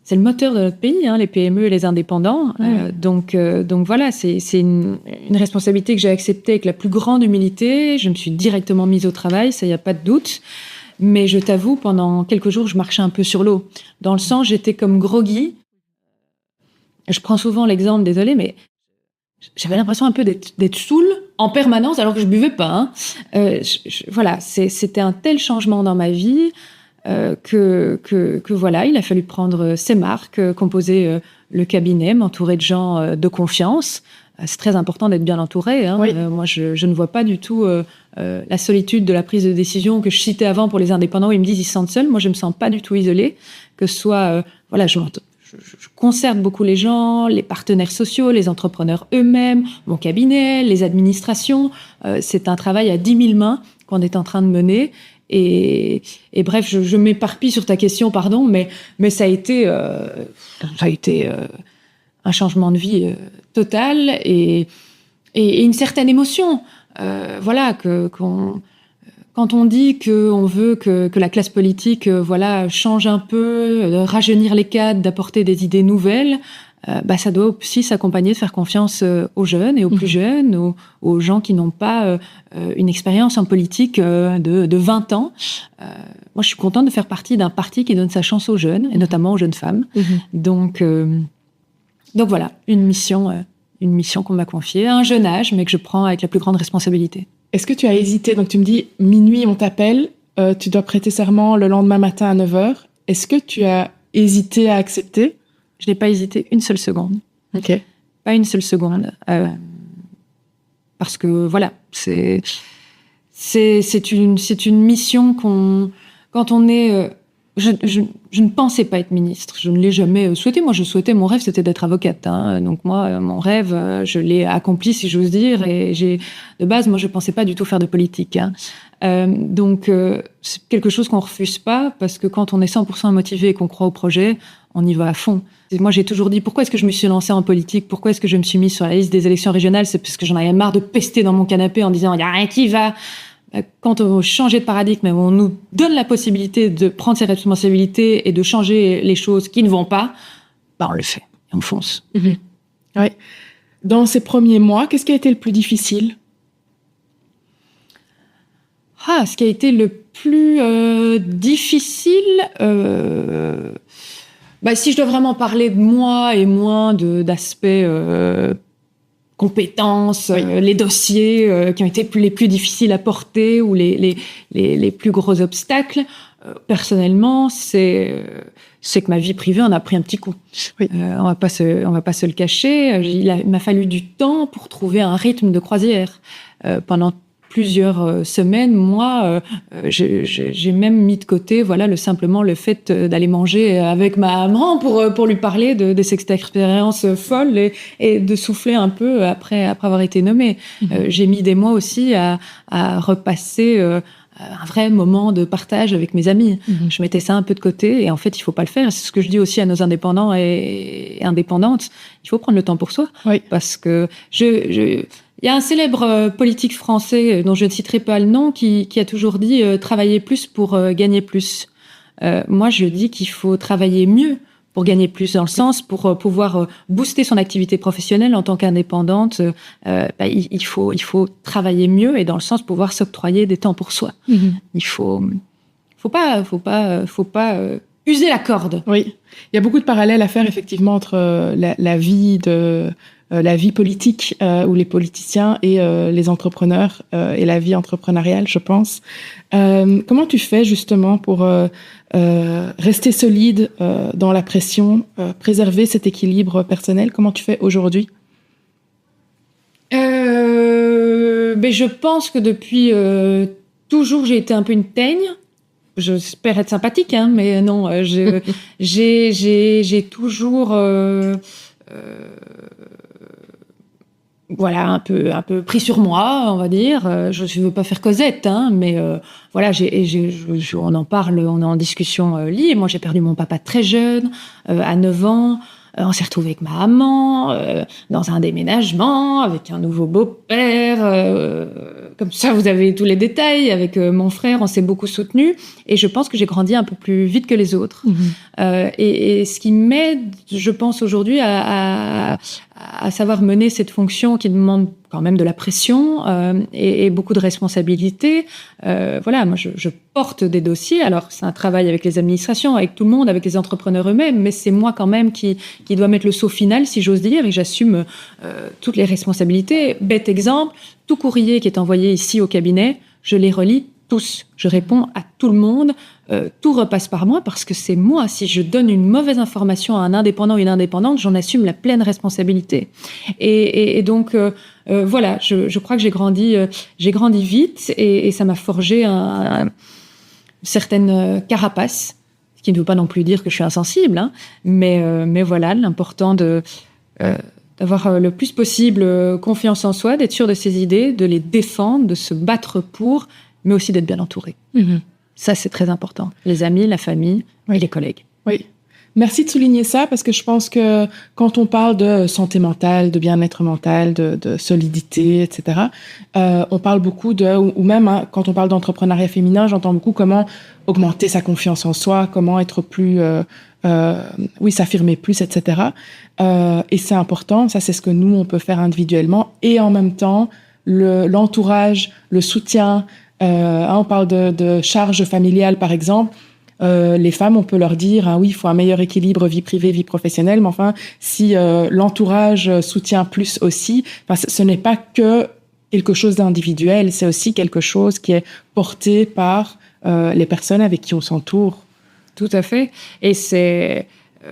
c'est le moteur de notre pays, hein, les PME et les indépendants. Donc voilà, c'est une responsabilité que j'ai acceptée avec la plus grande humilité. Je me suis directement mise au travail, ça y a pas de doute. Mais je t'avoue, pendant quelques jours, je marchais un peu sur l'eau. Dans le sens, j'étais comme groggy. Je prends souvent l'exemple, désolé, mais j'avais l'impression un peu d'être saoule en permanence, alors que je buvais pas. Hein. Voilà, c'était un tel changement dans ma vie que voilà, il a fallu prendre ses marques, composer le cabinet, m'entourer de gens de confiance. C'est très important d'être bien entouré. Hein. Moi, je ne vois pas du tout la solitude de la prise de décision que je citais avant pour les indépendants où ils me disent ils se sentent seuls. Moi, je me sens pas du tout isolée, que ce soit voilà, je je concerte beaucoup les gens, les partenaires sociaux, les entrepreneurs eux-mêmes, mon cabinet, les administrations. C'est un travail à 10 000 mains qu'on est en train de mener. Et bref, je m'éparpille sur ta question, pardon, mais ça a été un changement de vie total et une certaine émotion. Voilà, quand on dit qu'on veut que la classe politique change un peu, rajeunir les cadres, d'apporter des idées nouvelles, ça doit aussi s'accompagner de faire confiance aux jeunes et aux plus jeunes, aux gens qui n'ont pas une expérience en politique de 20 ans. Moi, je suis contente de faire partie d'un parti qui donne sa chance aux jeunes, et notamment aux jeunes femmes. Donc voilà, une mission qu'on m'a confiée à un jeune âge, mais que je prends avec la plus grande responsabilité. Est-ce que tu as hésité? Donc tu me dis, minuit, on t'appelle, tu dois prêter serment le lendemain matin à 9h. Est-ce que tu as hésité à accepter? Je n'ai pas hésité une seule seconde. Ok. Pas une seule seconde. Parce que voilà, c'est une mission quand on est... Je ne pensais pas être ministre. Je ne l'ai jamais souhaité. Moi, mon rêve, c'était d'être avocate. Donc moi, mon rêve, je l'ai accompli, si j'ose dire. Et de base, moi, je pensais pas du tout faire de politique. Donc, c'est quelque chose qu'on refuse pas, parce que quand on est 100% motivé et qu'on croit au projet, on y va à fond. Et moi, j'ai toujours dit, pourquoi est-ce que je me suis lancée en politique? Pourquoi est-ce que je me suis mise sur la liste des élections régionales? C'est parce que j'en avais marre de pester dans mon canapé en disant, il n'y a rien qui va. Quand on veut changer de paradigme, on nous donne la possibilité de prendre ses responsabilités et de changer les choses qui ne vont pas, on le fait et on fonce. Oui. Dans ces premiers mois, qu'est-ce qui a été le plus difficile? Ce qui a été le plus difficile, si je dois vraiment parler de moi et moins d'aspects compétences, les dossiers qui ont été les plus difficiles à porter ou les plus gros obstacles, personnellement, c'est que ma vie privée en a pris un petit coup. Oui. On va pas se le cacher. Il m'a fallu du temps pour trouver un rythme de croisière. Pendant plusieurs semaines, moi, j'ai même mis de côté, simplement le fait d'aller manger avec ma maman pour lui parler de cette expérience folle et de souffler un peu après avoir été nommée. J'ai mis des mois aussi à repasser un vrai moment de partage avec mes amis. Je mettais ça un peu de côté et en fait, il faut pas le faire. C'est ce que je dis aussi à nos indépendants et indépendantes. Il faut prendre le temps pour soi. Oui. Parce que il y a un célèbre politique français, dont je ne citerai pas le nom, qui a toujours dit « travailler plus pour gagner plus ». Moi, je dis qu'il faut travailler mieux pour gagner plus, dans le sens pour pouvoir booster son activité professionnelle en tant qu'indépendante. Il faut travailler mieux et dans le sens pouvoir s'octroyer des temps pour soi. Il faut pas user la corde. Oui, il y a beaucoup de parallèles à faire effectivement entre la vie politique ou les politiciens et les entrepreneurs et la vie entrepreneuriale, je pense. Comment tu fais justement pour rester solide dans la pression, préserver cet équilibre personnel? Comment tu fais aujourd'hui? Je pense que depuis toujours, j'ai été un peu une teigne. J'espère être sympathique, mais non, j'ai toujours... un peu pris sur moi, on va dire. Je ne veux pas faire Cosette, mais on en parle, on est en discussion liée. Moi, j'ai perdu mon papa très jeune, à 9 ans. On s'est retrouvés avec ma maman dans un déménagement, avec un nouveau beau-père. Comme ça, vous avez tous les détails. Avec mon frère, on s'est beaucoup soutenus. Et je pense que j'ai grandi un peu plus vite que les autres. Et ce qui m'aide, je pense, aujourd'hui à savoir mener cette fonction qui demande quand même de la pression et beaucoup de responsabilités. Moi, je porte des dossiers. Alors, c'est un travail avec les administrations, avec tout le monde, avec les entrepreneurs eux-mêmes, mais c'est moi quand même qui dois mettre le saut final, si j'ose dire, et j'assume toutes les responsabilités. Bête exemple, tout courrier qui est envoyé ici au cabinet, je les relis tous. Je réponds à tout le monde. Tout repasse par moi parce que c'est moi. Si je donne une mauvaise information à un indépendant ou une indépendante, j'en assume la pleine responsabilité. Et donc, je crois que j'ai grandi vite et ça m'a forgé une certaine carapace Ce qui ne veut pas non plus dire que je suis insensible, hein, mais voilà, l'important d'avoir le plus possible confiance en soi, d'être sûr de ses idées, de les défendre, de se battre pour, mais aussi d'être bien entouré. Ça, c'est très important. Les amis, la famille et les collègues. Oui. Merci de souligner ça, parce que je pense que quand on parle de santé mentale, de bien-être mental, de solidité, etc., on parle beaucoup ou même quand on parle d'entrepreneuriat féminin, j'entends beaucoup comment augmenter sa confiance en soi, comment être plus, s'affirmer plus, etc. Et c'est important, ça c'est ce que nous, on peut faire individuellement, et en même temps, l'entourage, le soutien, on parle de charge familiale, par exemple. Les femmes, on peut leur dire, oui, il faut un meilleur équilibre vie privée, vie professionnelle, mais enfin, si l'entourage soutient plus aussi, ce n'est pas que quelque chose d'individuel, c'est aussi quelque chose qui est porté par les personnes avec qui on s'entoure. Tout à fait. Et c'est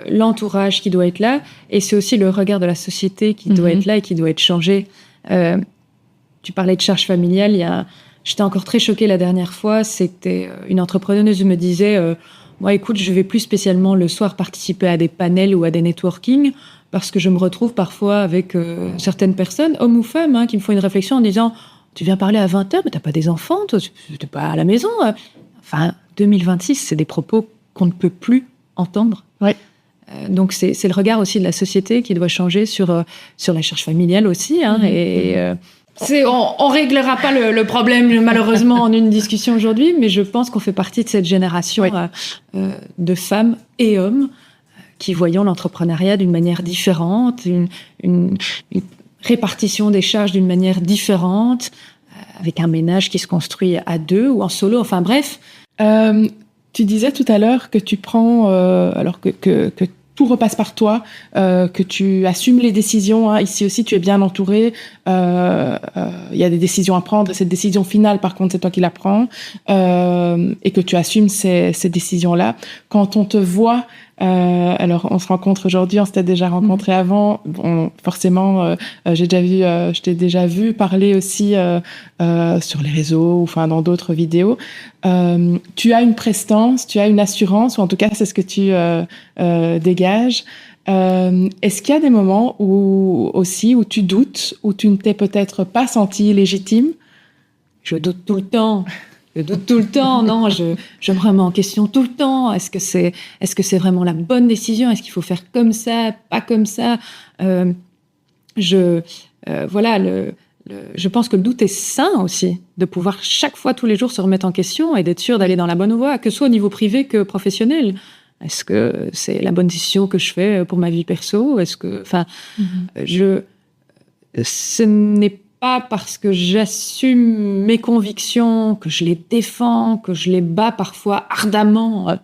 l'entourage qui doit être là, et c'est aussi le regard de la société qui doit être là et qui doit être changé. Tu parlais de charge familiale, j'étais encore très choquée la dernière fois. C'était une entrepreneuse me disait moi, écoute, je vais plus spécialement le soir participer à des panels ou à des networking parce que je me retrouve parfois avec certaines personnes, hommes ou femmes, qui me font une réflexion en disant tu viens parler à 20h, mais t'as pas des enfants, toi, t'es pas à la maison. Enfin, 2026, c'est des propos qu'on ne peut plus entendre. Ouais. Donc c'est le regard aussi de la société qui doit changer sur la charge familiale aussi, on réglera pas le problème malheureusement en une discussion aujourd'hui, mais je pense qu'on fait partie de cette génération de femmes et hommes qui voyons l'entrepreneuriat d'une manière différente, une répartition des charges d'une manière différente, avec un ménage qui se construit à deux ou en solo, enfin bref. Tu disais tout à l'heure que tu prends, alors que tout repasse par toi, que tu assumes les décisions. Ici aussi, tu es bien entouré. Il y a des décisions à prendre. Cette décision finale, par contre, c'est toi qui la prends. Et que tu assumes ces décisions-là. Quand on te voit, alors on se rencontre aujourd'hui, on s'était déjà rencontré avant. Bon, forcément, je t'ai déjà vu parler aussi sur les réseaux ou enfin dans d'autres vidéos. Tu as une prestance, tu as une assurance, ou en tout cas c'est ce que tu dégages. Est-ce qu'il y a des moments où tu doutes, où tu ne t'es peut-être pas sentie légitime? Je doute tout le temps. Non, je me remets en question tout le temps. Est-ce que c'est vraiment la bonne décision? Est-ce qu'il faut faire comme ça, pas comme ça? Je pense que le doute est sain aussi, de pouvoir chaque fois, tous les jours, se remettre en question et d'être sûr d'aller dans la bonne voie, que ce soit au niveau privé que professionnel. Est-ce que c'est la bonne décision que je fais pour ma vie perso? Ce n'est pas parce que j'assume mes convictions, que je les défends, que je les bats parfois ardemment.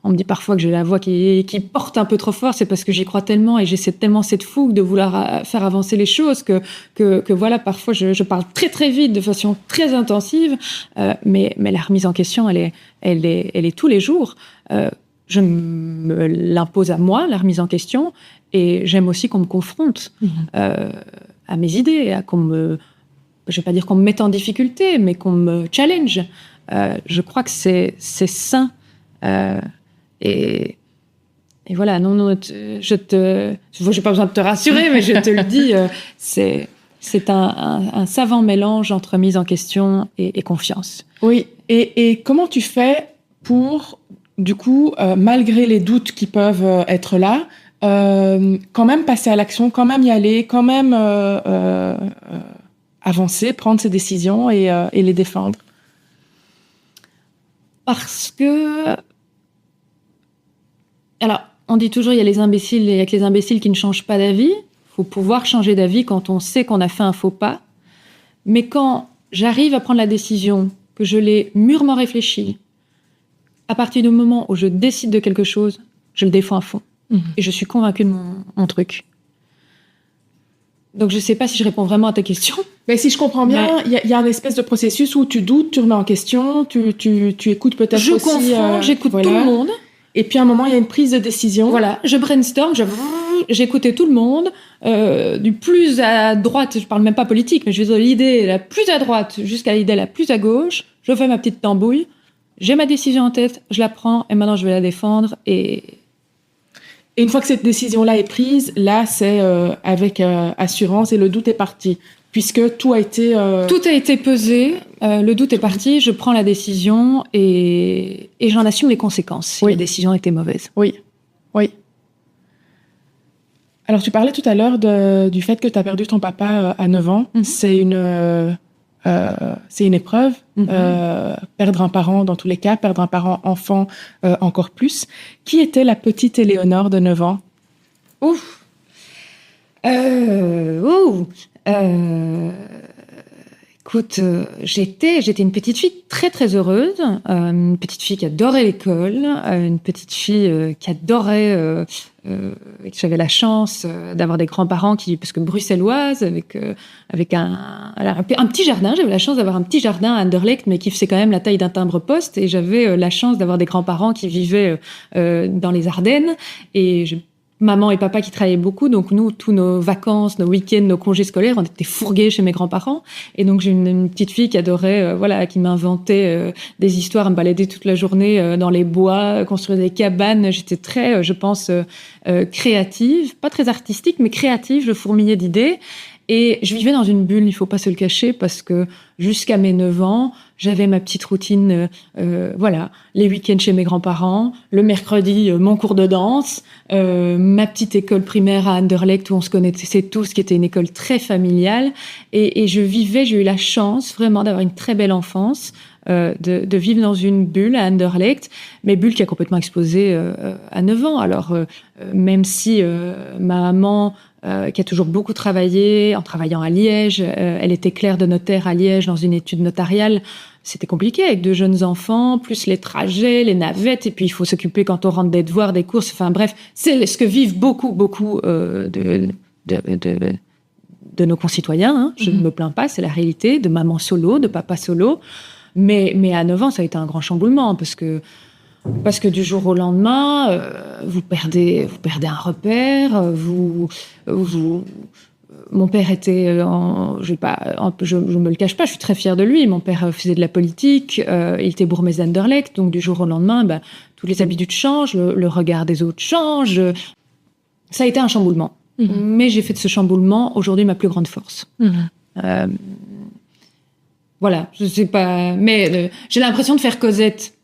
On me dit parfois que j'ai la voix qui porte un peu trop fort, c'est parce que j'y crois tellement et j'ai tellement cette fougue de vouloir faire avancer les choses que voilà, parfois je parle très très vite, de façon très intensive, mais la remise en question, elle est tous les jours. Je me l'impose à moi, la remise en question, et j'aime aussi qu'on me confronte à mes idées, je vais pas dire qu'on me mette en difficulté, mais qu'on me challenge. Je crois que c'est sain. Et voilà, non, j'ai pas besoin de te rassurer, mais je te le dis, c'est un savant mélange entre mise en question et confiance. Oui, et comment tu fais pour, du coup, malgré les doutes qui peuvent être là, quand même passer à l'action, quand même y aller, quand même avancer, prendre ses décisions et les défendre? Parce que... Alors, on dit toujours, il y a les imbéciles et il y a que les imbéciles qui ne changent pas d'avis. Il faut pouvoir changer d'avis quand on sait qu'on a fait un faux pas. Mais quand j'arrive à prendre la décision, que je l'ai mûrement réfléchie, à partir du moment où je décide de quelque chose, je le défends à fond. Et je suis convaincue de mon truc. Donc, je ne sais pas si je réponds vraiment à ta question. Mais si je comprends bien, il y a un espèce de processus où tu doutes, tu remets en question, tu écoutes peut-être aussi... Je confronte, j'écoute tout le monde. Et puis, à un moment, il y a une prise de décision. Voilà, je brainstorm, j'écoutais tout le monde. Du plus à droite, je parle même pas politique, mais je veux dire l'idée la plus à droite jusqu'à l'idée la plus à gauche. Je fais ma petite tambouille. j'ai ma décision en tête, je la prends et maintenant je vais la défendre. Et une fois que cette décision-là est prise, là, c'est avec assurance et le doute est parti. Puisque tout a été... Tout a été pesé, le doute est parti, je prends la décision et j'en assume les conséquences si la décision était mauvaise. Oui. Alors, tu parlais tout à l'heure du fait que tu as perdu ton papa à 9 ans. Mm-hmm. C'est une épreuve. Mm-hmm. Perdre un parent, dans tous les cas, perdre un parent enfant encore plus. Qui était la petite Éléonore de 9 ans? Écoute, j'étais une petite fille très très heureuse, une petite fille qui adorait l'école, une petite fille qui adorait, j'avais la chance d'avoir des grands-parents parce que bruxelloise, avec un petit jardin, j'avais la chance d'avoir un petit jardin à Anderlecht, mais qui faisait quand même la taille d'un timbre-poste, et j'avais la chance d'avoir des grands-parents qui vivaient dans les Ardennes, et maman et papa qui travaillaient beaucoup, donc nous, tous nos vacances, nos week-ends, nos congés scolaires, on était fourgués chez mes grands-parents. Et donc j'ai une petite fille qui adorait, qui m'inventait des histoires, me baladait toute la journée dans les bois, construire des cabanes. J'étais très, je pense, créative, pas très artistique, mais créative. Je fourmillais d'idées. Et je vivais dans une bulle, il faut pas se le cacher, parce que jusqu'à mes 9 ans, j'avais ma petite routine, les week-ends chez mes grands-parents, le mercredi, mon cours de danse, ma petite école primaire à Anderlecht où on se connaissait tous, qui était une école très familiale. Et j'ai eu la chance vraiment d'avoir une très belle enfance, de vivre dans une bulle à Anderlecht, mais bulle qui a complètement explosé à 9 ans. Alors, même si ma maman... qui a toujours beaucoup travaillé, en travaillant à Liège. Elle était clerc de notaire à Liège dans une étude notariale. C'était compliqué avec 2 jeunes enfants, plus les trajets, les navettes, et puis il faut s'occuper quand on rentre des devoirs, des courses. Enfin bref, c'est ce que vivent beaucoup de nos concitoyens. Hein. Je ne me plains pas, c'est la réalité, de maman solo, de papa solo. Mais à 9 ans, ça a été un grand chamboulement, parce que du jour au lendemain, vous perdez un repère. Mon père était, je me le cache pas, je suis très fière de lui. Mon père faisait de la politique, il était bourgmestre d'Anderlecht, donc du jour au lendemain, toutes les habitudes changent, le regard des autres change. Ça a été un chamboulement. Mais j'ai fait de ce chamboulement aujourd'hui ma plus grande force. Voilà, je sais pas, mais j'ai l'impression de faire Cosette.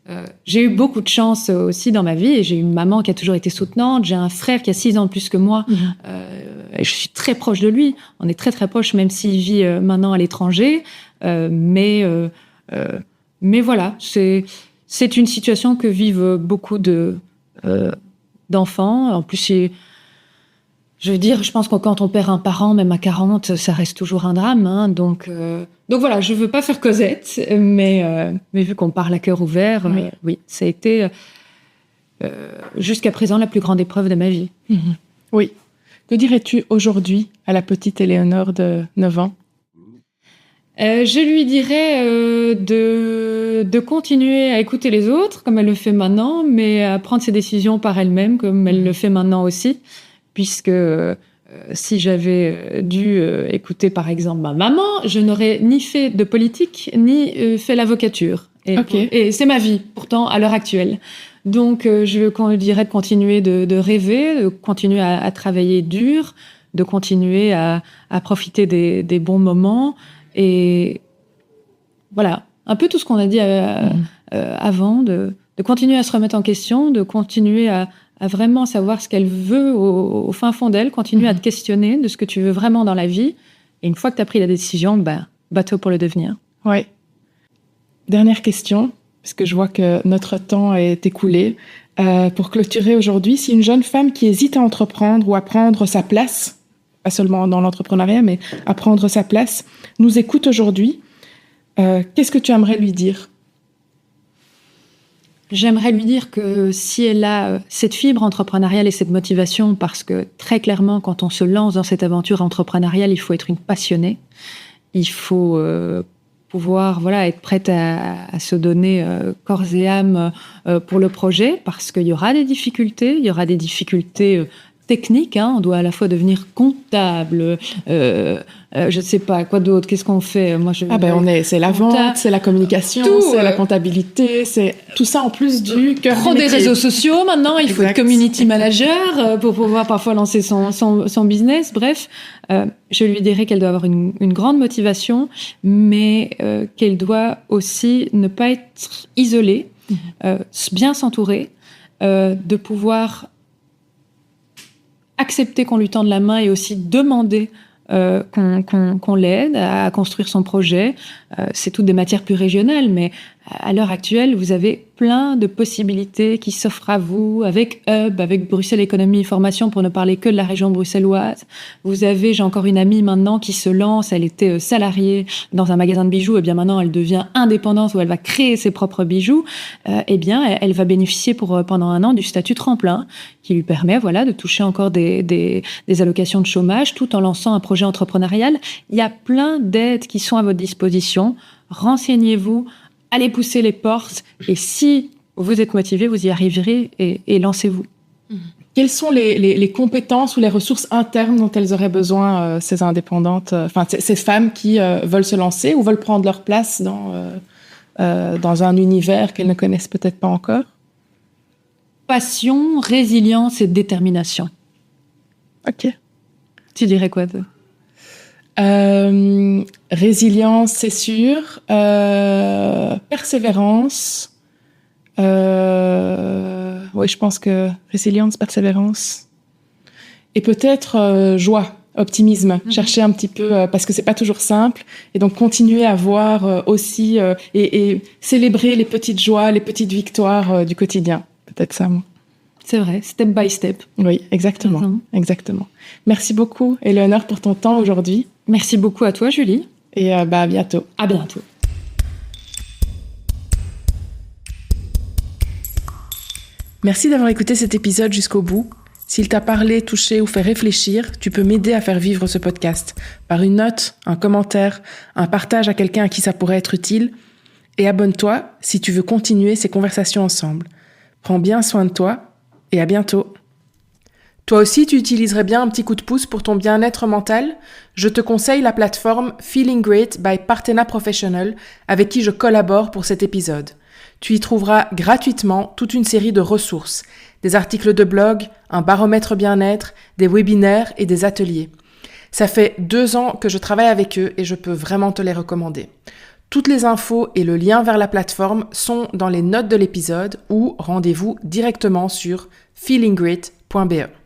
J'ai eu beaucoup de chance aussi dans ma vie, et j'ai une maman qui a toujours été soutenante. J'ai un frère qui a 6 ans de plus que moi. Et je suis très proche de lui. On est très très proches, même s'il vit maintenant à l'étranger. Mais voilà, c'est une situation que vivent beaucoup d'enfants. En plus, je veux dire, je pense que quand on perd un parent, même à 40, ça reste toujours un drame. Hein, donc voilà, je veux pas faire Cosette, mais vu qu'on parle à cœur ouvert, oui, ça a été jusqu'à présent la plus grande épreuve de ma vie. Oui. Que dirais-tu aujourd'hui à la petite Éléonore de 9 ans? Je lui dirais de continuer à écouter les autres, comme elle le fait maintenant, mais à prendre ses décisions par elle-même, comme elle le fait maintenant aussi. Puisque si j'avais dû écouter, par exemple, ma maman, je n'aurais ni fait de politique, ni fait l'avocature. Et c'est ma vie, pourtant, à l'heure actuelle. Donc, je dirais de continuer de rêver, de continuer à travailler dur, de continuer à profiter des bons moments. Et voilà, un peu tout ce qu'on a dit avant, de continuer à se remettre en question, de continuer à vraiment savoir ce qu'elle veut au fin fond d'elle, continuer à te questionner de ce que tu veux vraiment dans la vie. Et une fois que tu as pris la décision, bateau pour le devenir. Ouais. Dernière question, parce que je vois que notre temps est écoulé. Pour clôturer aujourd'hui, si une jeune femme qui hésite à entreprendre ou à prendre sa place, pas seulement dans l'entrepreneuriat, mais à prendre sa place, nous écoute aujourd'hui, qu'est-ce que tu aimerais lui dire ? J'aimerais lui dire que si elle a cette fibre entrepreneuriale et cette motivation, parce que très clairement, quand on se lance dans cette aventure entrepreneuriale, il faut être une passionnée. Il faut pouvoir être prête à se donner corps et âme pour le projet, parce qu'il y aura des difficultés techniques. On doit à la fois devenir comptable, je ne sais pas, quoi d'autre, qu'est-ce qu'on fait? Moi, c'est la vente, c'est la communication, c'est la comptabilité, c'est tout ça en plus du cœur du métier. Des réseaux sociaux maintenant, il faut être community manager pour pouvoir parfois lancer son business. Bref, je lui dirais qu'elle doit avoir une grande motivation, mais qu'elle doit aussi ne pas être isolée, bien s'entourer, de pouvoir accepter qu'on lui tende la main et aussi demander qu'on l'aide à construire son projet. C'est toutes des matières plus régionales, mais à l'heure actuelle, vous avez plein de possibilités qui s'offrent à vous avec Hub, avec Bruxelles Économie et Formation, pour ne parler que de la région bruxelloise. J'ai encore une amie maintenant qui se lance, elle était salariée dans un magasin de bijoux, et bien maintenant elle devient indépendante où elle va créer ses propres bijoux. Elle va bénéficier pendant 1 an du statut tremplin qui lui permet de toucher encore des allocations de chômage tout en lançant un projet entrepreneurial. Il y a plein d'aides qui sont à votre disposition. Renseignez-vous, allez pousser les portes, et si vous êtes motivé, vous y arriverez, et lancez-vous. Quelles sont les compétences ou les ressources internes dont elles auraient besoin, ces indépendantes, ces femmes qui veulent se lancer ou veulent prendre leur place dans un univers qu'elles ne connaissent peut-être pas encore? Passion, résilience et détermination. Ok. Tu dirais quoi, toi? Résilience, c'est sûr. Persévérance. Oui, je pense que résilience, persévérance. Et peut-être joie, optimisme. Chercher un petit peu, parce que c'est pas toujours simple. Et donc, continuer à voir aussi et célébrer les petites joies, les petites victoires du quotidien. Peut-être ça, moi. C'est vrai, step by step. Oui, exactement. Exactement. Merci beaucoup, Éléonore, pour ton temps aujourd'hui. Merci beaucoup à toi, Julie. Et à bientôt. À bientôt. Merci d'avoir écouté cet épisode jusqu'au bout. S'il t'a parlé, touché ou fait réfléchir, tu peux m'aider à faire vivre ce podcast par une note, un commentaire, un partage à quelqu'un à qui ça pourrait être utile. Et abonne-toi si tu veux continuer ces conversations ensemble. Prends bien soin de toi et à bientôt. Toi aussi, tu utiliserais bien un petit coup de pouce pour ton bien-être mental? Je te conseille la plateforme Feeling Great by Partena Professional avec qui je collabore pour cet épisode. Tu y trouveras gratuitement toute une série de ressources, des articles de blog, un baromètre bien-être, des webinaires et des ateliers. Ça fait 2 ans que je travaille avec eux et je peux vraiment te les recommander. Toutes les infos et le lien vers la plateforme sont dans les notes de l'épisode ou rendez-vous directement sur feelinggreat.be.